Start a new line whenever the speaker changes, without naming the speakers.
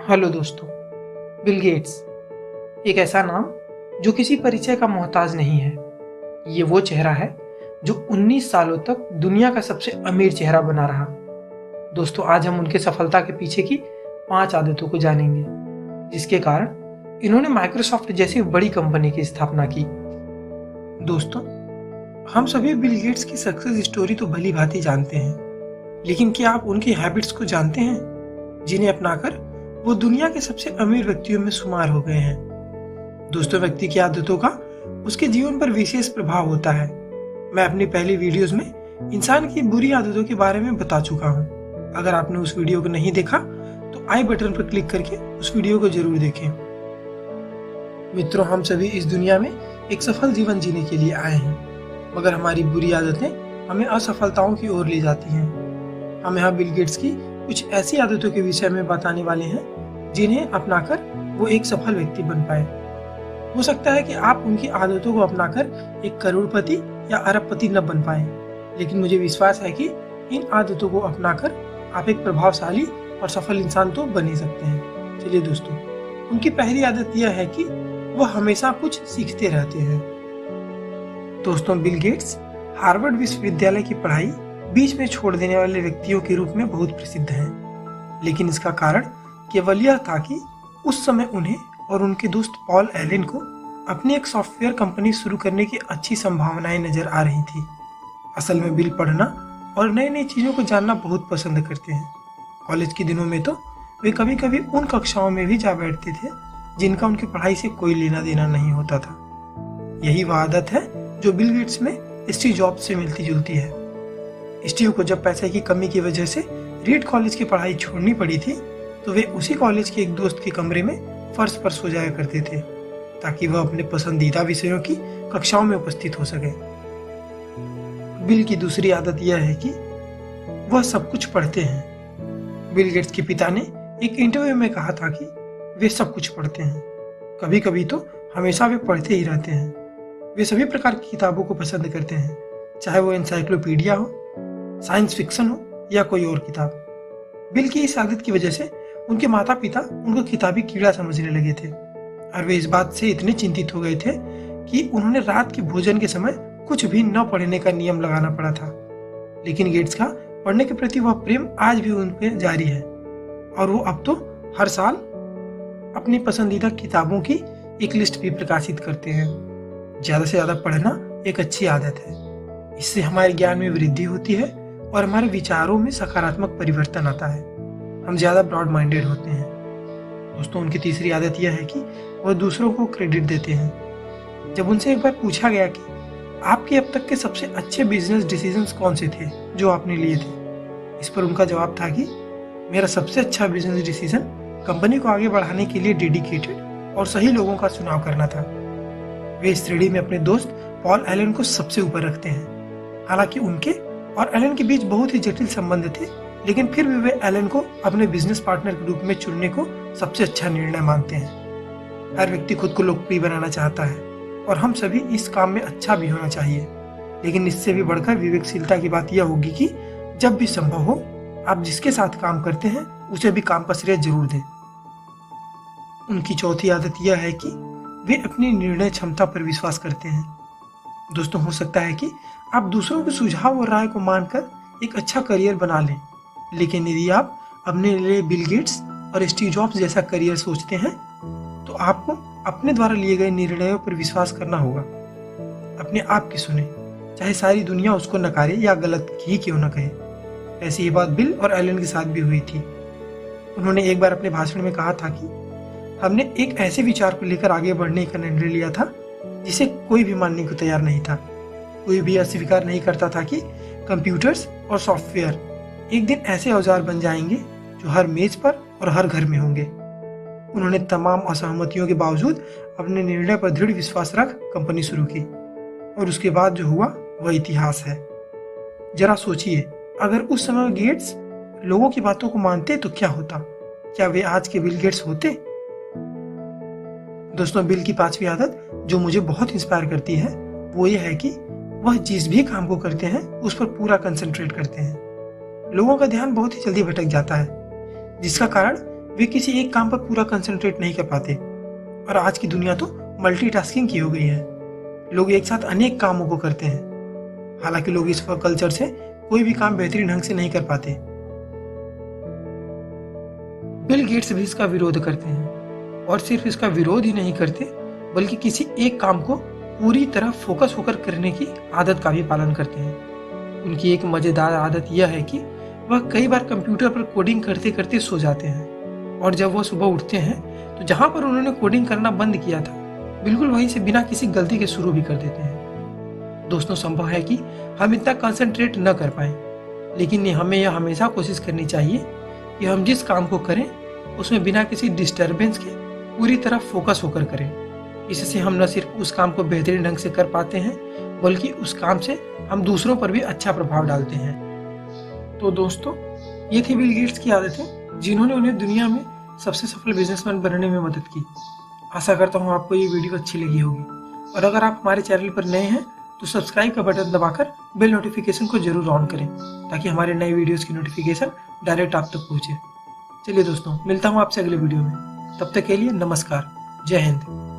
Hello दोस्तों। Bill Gates एक ऐसा नाम जो किसी परिचय का मोहताज नहीं है। ये वो चेहरा है जो 19 सालों तक दुनिया का सबसे अमीर चेहरा बना रहा। दोस्तों, आज हम उनके सफलता के पीछे की 5 आदतों को जानेंगे जिसके कारण इन्होंने माइक्रोसॉफ्ट जैसी बड़ी कंपनी की स्थापना की। दोस्तों, हम सभी बिल गेट्स की सक्सेस स्टोरी तो भली भांति जानते हैं, लेकिन क्या आप उनकी हैबिट्स को जानते हैं जिन्हें अपनाकर वो दुनिया के सबसे अमीर व्यक्तियों में शुमार हो गए हैं। दोस्तों, व्यक्ति की आदतों का उसके जीवन पर विशेष प्रभाव होता है। मैं अपनी पहली वीडियोस में इंसान की बुरी आदतों के बारे में बता चुका हूं। अगर आपने उस वीडियो को नहीं देखा तो आई बटन पर क्लिक करके उस वीडियो को जरूर देखें। मित्रों, हम सभी इस दुनिया में एक सफल जीवन जीने के लिए आए हैं, मगर हमारी बुरी आदतें हमें असफलताओं की ओर ले जाती हैं। हम यहाँ बिल गेट्स की कुछ ऐसी आदतों के विषय में बताने वाले हैं जिन्हें अपनाकर वो एक सफल व्यक्ति बन पाए। हो सकता है कि आप उनकी आदतों को अपनाकर एक करोड़पति या अरबपति न बन पाए, लेकिन मुझे विश्वास है कि इन आदतों को अपनाकर आप एक प्रभावशाली और सफल इंसान तो बन ही सकते हैं। चलिए दोस्तों, उनकी पहली आदत यह है कि वह हमेशा कुछ सीखते रहते हैं। दोस्तों, बिल गेट्स हार्वर्ड विश्वविद्यालय की पढ़ाई बीच में छोड़ देने वाले व्यक्तियों के रूप में बहुत प्रसिद्ध हैं, लेकिन इसका कारण केवल यह था कि उस समय उन्हें और उनके दोस्त पॉल एलन को अपनी एक सॉफ्टवेयर कंपनी शुरू करने की अच्छी संभावनाएं नजर आ रही थी। असल में बिल पढ़ना और नई नई चीजों को जानना बहुत पसंद करते हैं। कॉलेज के दिनों में तो वे कभी कभी उन कक्षाओं में भी जा बैठते थे जिनका उनकी पढ़ाई से कोई लेना देना नहीं होता था। यही वह आदत है जो बिल गेट्स में स्टीव जॉब्स से मिलती जुलती है। स्टीव को जब पैसे की कमी की वजह से रीड कॉलेज की पढ़ाई छोड़नी पड़ी थी, तो वे उसी कॉलेज के एक दोस्त के कमरे में फर्श पर सो जाया करते थे ताकि वह अपने पसंदीदा विषयों की कक्षाओं में उपस्थित हो सके। बिल की दूसरी आदत यह है कि वह सब कुछ पढ़ते हैं। बिल गेट्स के पिता ने एक इंटरव्यू में कहा था कि वे सब कुछ पढ़ते हैं, कभी कभी तो हमेशा वे पढ़ते ही रहते हैं। वे सभी प्रकार की किताबों को पसंद करते हैं, चाहे वो एनसाइक्लोपीडिया हो, साइंस फिक्शन हो या कोई और किताब। बिल की इस आदत की वजह से उनके माता पिता उनको किताबी कीड़ा समझने लगे थे और वे इस बात से इतने चिंतित हो गए थे कि उन्होंने रात के भोजन के समय कुछ भी न पढ़ने का नियम लगाना पड़ा था। लेकिन गेट्स का पढ़ने के प्रति वह प्रेम आज भी उन पर जारी है और वो अब तो हर साल अपनी पसंदीदा किताबों की एक लिस्ट भी प्रकाशित करते हैं। ज्यादा से ज्यादा पढ़ना एक अच्छी आदत है। इससे हमारे ज्ञान में वृद्धि होती है और हमारे विचारों में सकारात्मक परिवर्तन आता है। हम ज्यादा ब्रॉड माइंडेड होते हैं। दोस्तों, उनकी तीसरी आदत यह है कि वह दूसरों को क्रेडिट देते हैं। जब उनसे एक बार पूछा गया कि आपके अब तक के सबसे अच्छे बिजनेस डिसीजंस कौन से थे जो आपने लिए थे, इस पर उनका जवाब था कि मेरा सबसे अच्छा बिजनेस डिसीजन कंपनी को आगे बढ़ाने के लिए डेडिकेटेड और सही लोगों का चुनाव करना था। वे इस श्रेणी में अपने दोस्त पॉल एलन को सबसे ऊपर रखते हैं। हालांकि उनके और एलन के बीच बहुत ही जटिल संबंध थे, लेकिन फिर भी वे एलन को अपने बिजनेस पार्टनर के रूप में चुनने को सबसे अच्छा निर्णय मानते हैं। हर व्यक्ति खुद को लोकप्रिय बनाना चाहता है और हम सभी इस काम में अच्छा भी होना चाहिए, लेकिन इससे भी बढ़कर विवेकशीलता की बात यह होगी कि जब भी संभव हो आप जिसके साथ काम करते हैं उसे भी काम का श्रेय जरूर दें। उनकी चौथी आदत यह है कि वे अपनी निर्णय क्षमता पर विश्वास करते हैं। दोस्तों, हो सकता है कि आप दूसरों के सुझाव और राय को मानकर एक अच्छा करियर बना लें, लेकिन यदि आप अपने लिए बिल गेट्स और स्टीव जॉब्स जैसा करियर सोचते हैं तो आपको अपने द्वारा लिए गए निर्णयों पर विश्वास करना होगा। अपने आप की सुने, चाहे सारी दुनिया उसको नकारे या गलत ही क्यों न कहे। ऐसी ही बात बिल और एलन के साथ भी हुई थी। उन्होंने एक बार अपने भाषण में कहा था कि हमने एक ऐसे विचार को लेकर आगे बढ़ने का निर्णय लिया था जिसे कोई भी मानने को तैयार नहीं था। कोई भी अस्वीकार नहीं करता था कि कंप्यूटर्स और सॉफ्टवेयर एक दिन ऐसे औजार बन जाएंगे जो हर मेज पर और हर घर में होंगे। उन्होंने तमाम असहमतियों के बावजूद अपने निर्णय पर दृढ़ विश्वास रख कंपनी शुरू की और उसके बाद जो हुआ वह इतिहास है। जरा सोचिए, अगर उस समय गेट्स लोगों की बातों को मानते तो क्या होता? क्या वे आज के बिल गेट्स होते? दोस्तों, बिल की पांचवी आदत जो मुझे बहुत इंस्पायर करती है वो ये है कि वह जिस भी काम को करते हैं उस पर पूरा कंसंट्रेट करते हैं। लोगों का ध्यान बहुत ही जल्दी भटक जाता है, जिसका कारण वे किसी एक काम पर पूरा कंसंट्रेट नहीं कर पाते। और आज की दुनिया तो मल्टीटास्किंग की हो गई है। लोग एक साथ अनेक कामों को करते हैं। हालांकि लोग इस कल्चर से कोई भी काम बेहतरीन ढंग से नहीं कर पाते। बिल गेट्स भी इसका विरोध करते हैं, और सिर्फ इसका विरोध ही नहीं करते बल्कि किसी एक काम को पूरी तरह फोकस होकर करने की आदत का भी पालन करते हैं। उनकी एक मजेदार आदत यह है कि वह कई बार कंप्यूटर पर कोडिंग करते करते सो जाते हैं, और जब वह सुबह उठते हैं तो जहां पर उन्होंने कोडिंग करना बंद किया था बिल्कुल वहीं से बिना किसी गलती के शुरू भी कर देते हैं। दोस्तों, संभव है कि हम इतना कंसंट्रेट न कर पाए, लेकिन हमें यह हमेशा कोशिश करनी चाहिए कि हम जिस काम को करें उसमें बिना किसी डिस्टरबेंस के पूरी तरह फोकस होकर करें। इससे हम न सिर्फ उस काम को बेहतरीन ढंग से कर पाते हैं बल्कि उस काम से हम दूसरों पर भी अच्छा प्रभाव डालते हैं। तो दोस्तों, ये थी बिल गेट्स की आदतें जिन्होंने उन्हें दुनिया में सबसे सफल बिजनेसमैन बनने में मदद की। आशा करता हूँ आपको ये वीडियो अच्छी लगी होगी, और अगर आप हमारे चैनल पर नए हैं तो सब्सक्राइब का बटन दबाकर बेल नोटिफिकेशन को जरूर ऑन करें, ताकि हमारे नए वीडियोस की नोटिफिकेशन डायरेक्ट आप तक पहुंचे। चलिए दोस्तों, मिलता हूँ आपसे अगले वीडियो में। तब तक के लिए नमस्कार, जय हिंद।